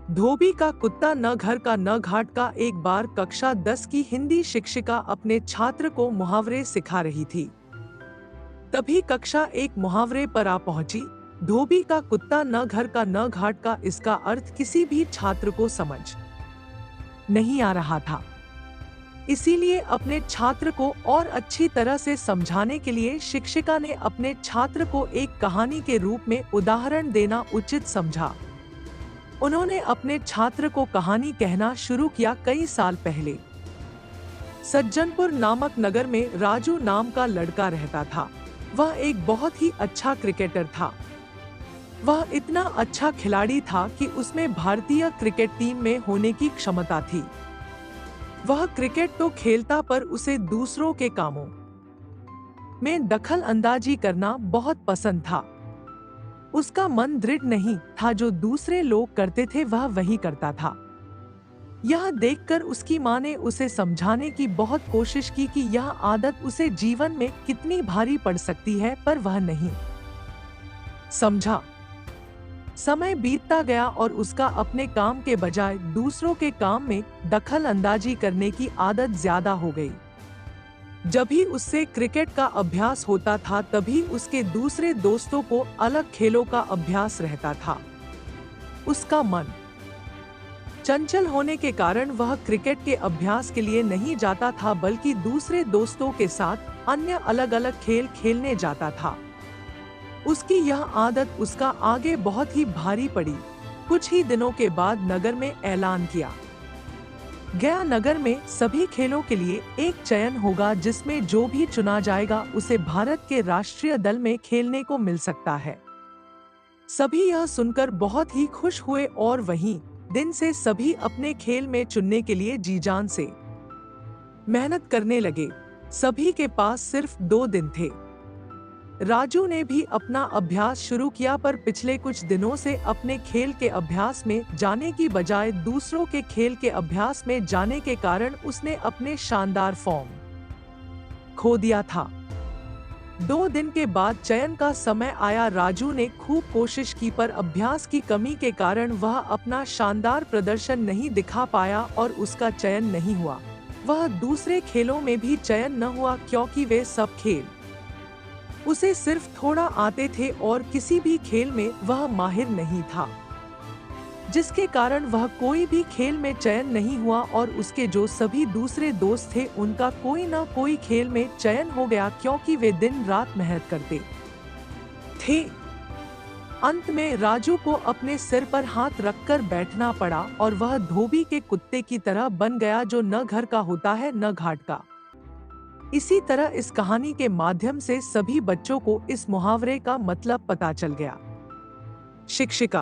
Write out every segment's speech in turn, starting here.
धोबी का कुत्ता न घर का न घाट का। एक बार कक्षा 10 की हिंदी शिक्षिका अपने छात्र को मुहावरे सिखा रही थी। तभी कक्षा एक मुहावरे पर आ पहुंची। धोबी का कुत्ता न घर का न घाट का। इसका अर्थ किसी भी छात्र को समझ नहीं आ रहा था। इसीलिए अपने छात्र को और अच्छी तरह से समझाने के लिए शिक्षिका ने अपने छात्र को एक कहानी के रूप में उदाहरण देना उचित समझा। उन्होंने अपने छात्र को कहानी कहना शुरू किया। कई साल पहले सज्जनपुर नामक नगर में राजू नाम का लड़का रहता था। वह एक बहुत ही अच्छा क्रिकेटर था। वह इतना अच्छा खिलाड़ी था कि उसमें भारतीय क्रिकेट टीम में होने की क्षमता थी। वह क्रिकेट तो खेलता पर उसे दूसरों के कामों में दखल अंदाजी करना बहुत पसंद था। उसका मन दृढ़ नहीं था, जो दूसरे लोग करते थे वह वही करता था। यह देखकर उसकी माँ ने उसे समझाने की बहुत कोशिश की कि यह आदत उसे जीवन में कितनी भारी पड़ सकती है, पर वह नहीं समझा। समय बीतता गया और उसका अपने काम के बजाय दूसरों के काम में दखल अंदाजी करने की आदत ज्यादा हो गई। जब भी उससे क्रिकेट का अभ्यास होता था तभी उसके दूसरे दोस्तों को अलग खेलों का अभ्यास रहता था। उसका मन चंचल होने के कारण वह क्रिकेट के अभ्यास के लिए नहीं जाता था, बल्कि दूसरे दोस्तों के साथ अन्य अलग अलग खेल खेलने जाता था। उसकी यह आदत उसका आगे बहुत ही भारी पड़ी। कुछ ही दिनों के बाद नगर में ऐलान किया गया, नगर में सभी खेलों के लिए एक चयन होगा, जिसमें जो भी चुना जाएगा उसे भारत के राष्ट्रीय दल में खेलने को मिल सकता है। सभी यह सुनकर बहुत ही खुश हुए और वहीं दिन से सभी अपने खेल में चुनने के लिए जी जान से मेहनत करने लगे। सभी के पास सिर्फ 2 दिन थे। राजू ने भी अपना अभ्यास शुरू किया, पर पिछले कुछ दिनों से अपने खेल के अभ्यास में जाने की बजाय दूसरों के खेल के अभ्यास में जाने के कारण उसने अपने शानदार फॉर्म खो दिया था। 2 दिन के बाद चयन का समय आया। राजू ने खूब कोशिश की, पर अभ्यास की कमी के कारण वह अपना शानदार प्रदर्शन नहीं दिखा पाया और उसका चयन नहीं हुआ। वह दूसरे खेलों में भी चयन न हुआ, क्योंकि वे सब खेल उसे सिर्फ थोड़ा आते थे और किसी भी खेल में वह माहिर नहीं था, जिसके कारण वह कोई भी खेल में चयन नहीं हुआ और उसके जो सभी दूसरे दोस्त थे उनका कोई ना कोई खेल में चयन हो गया, क्योंकि वे दिन रात मेहनत करते थे। अंत में राजू को अपने सिर पर हाथ रखकर बैठना पड़ा और वह धोबी के कुत्ते की तरह बन गया, जो न घर का होता है न घाट का। इसी तरह इस कहानी के माध्यम से सभी बच्चों को इस मुहावरे का मतलब पता चल गया। शिक्षिका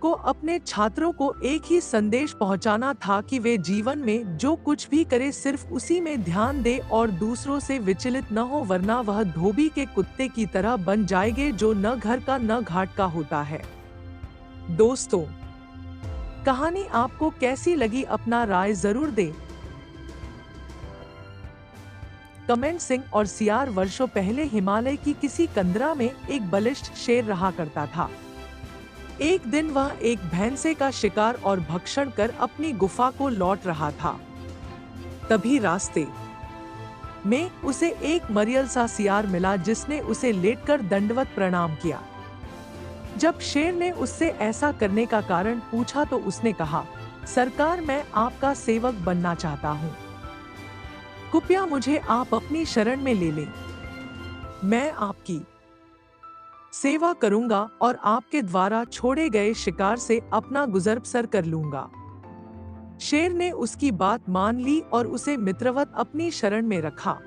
को अपने छात्रों को एक ही संदेश पहुंचाना था कि वे जीवन में जो कुछ भी करे सिर्फ उसी में ध्यान दे और दूसरों से विचलित न हो, वरना वह धोबी के कुत्ते की तरह बन जाएंगे, जो न घर का न घाट का होता है। दोस्तों, कहानी आपको कैसी लगी अपना राय जरूर दें। कमेंट। सिंह और सियार। वर्षों पहले हिमालय की किसी कंदरा में एक बलिष्ठ शेर रहा करता था। एक दिन वह एक भैंसे का शिकार और भक्षण कर अपनी गुफा को लौट रहा था। तभी रास्ते में उसे एक मरियल सा सियार मिला, जिसने उसे लेटकर दंडवत प्रणाम किया। जब शेर ने उससे ऐसा करने का कारण पूछा तो उसने कहा, सरकार, मैं आपका सेवक बनना चाहता हूँ। कृपया मुझे आप अपनी शरण में ले लें। मैं आपकी सेवा करूंगा और आपके द्वारा छोड़े गए शिकार से अपना गुजर बसर कर लूंगा। शेर ने उसकी बात मान ली और उसे मित्रवत अपनी शरण में रखा।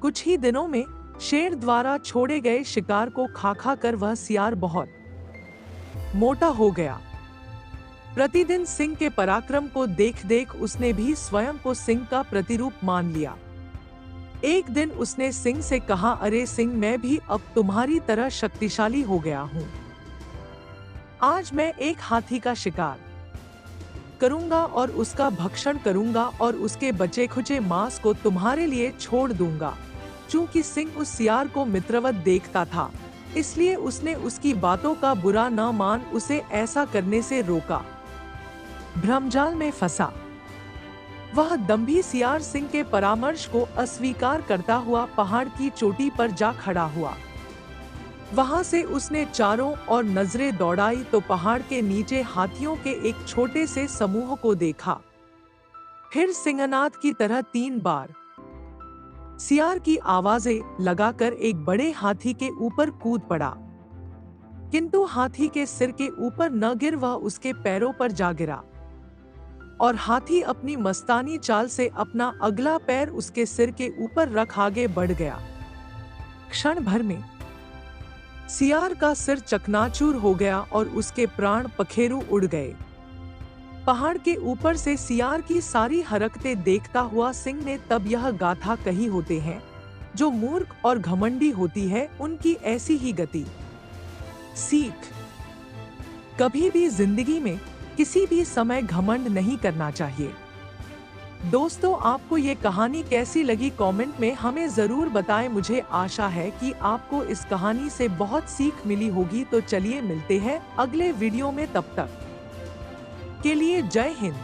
कुछ ही दिनों में शेर द्वारा छोड़े गए शिकार को खा खा कर वह सियार बहुत मोटा हो गया। प्रतिदिन सिंह के पराक्रम को देख देख उसने भी स्वयं को सिंह का प्रतिरूप मान लिया। एक दिन उसने सिंह से कहा, अरे सिंह, मैं भी अब तुम्हारी तरह शक्तिशाली हो गया हूँ। आज मैं एक हाथी का शिकार करूंगा और उसका भक्षण करूंगा और उसके बचे खुचे मांस को तुम्हारे लिए छोड़ दूंगा। चूंकि सिंह उस सियार को मित्रवत देखता था, इसलिए उसने उसकी बातों का बुरा न मान उसे ऐसा करने से रोका। भ्रमजाल में फंसा। वह दंभी सियार सिंह के परामर्श को अस्वीकार करता हुआ पहाड़ की चोटी पर जा खड़ा हुआ। वहां से उसने चारों ओर नजरें दौड़ाई तो पहाड़ के नीचे हाथियों के एक छोटे से समूह को देखा। फिर सिंहनाद की तरह 3 बार सियार की आवाजें लगाकर एक बड़े हाथी के ऊपर कूद पड़ा, किंतु हाथी के सिर के ऊपर न गिर, वह उसके पैरों पर जा गिरा और हाथी अपनी मस्तानी चाल से अपना अगला पैर उसके सिर के ऊपर रख आगे बढ़ गया। क्षण भर में सियार का सिर चकनाचूर हो गया और उसके प्राण पखेरु उड़ गए। पहाड़ के ऊपर से सियार की सारी हरकतें देखता हुआ सिंह ने तब यह गाथा कही होते हैं, जो मूर्ख और घमंडी होती है उनकी ऐसी ही गति। सीख, कभी भी जिंदगी में किसी भी समय घमंड नहीं करना चाहिए। दोस्तों, आपको ये कहानी कैसी लगी कमेंट में हमें जरूर बताएं। मुझे आशा है कि आपको इस कहानी से बहुत सीख मिली होगी। तो चलिए मिलते हैं अगले वीडियो में, तब तक के लिए जय हिंद।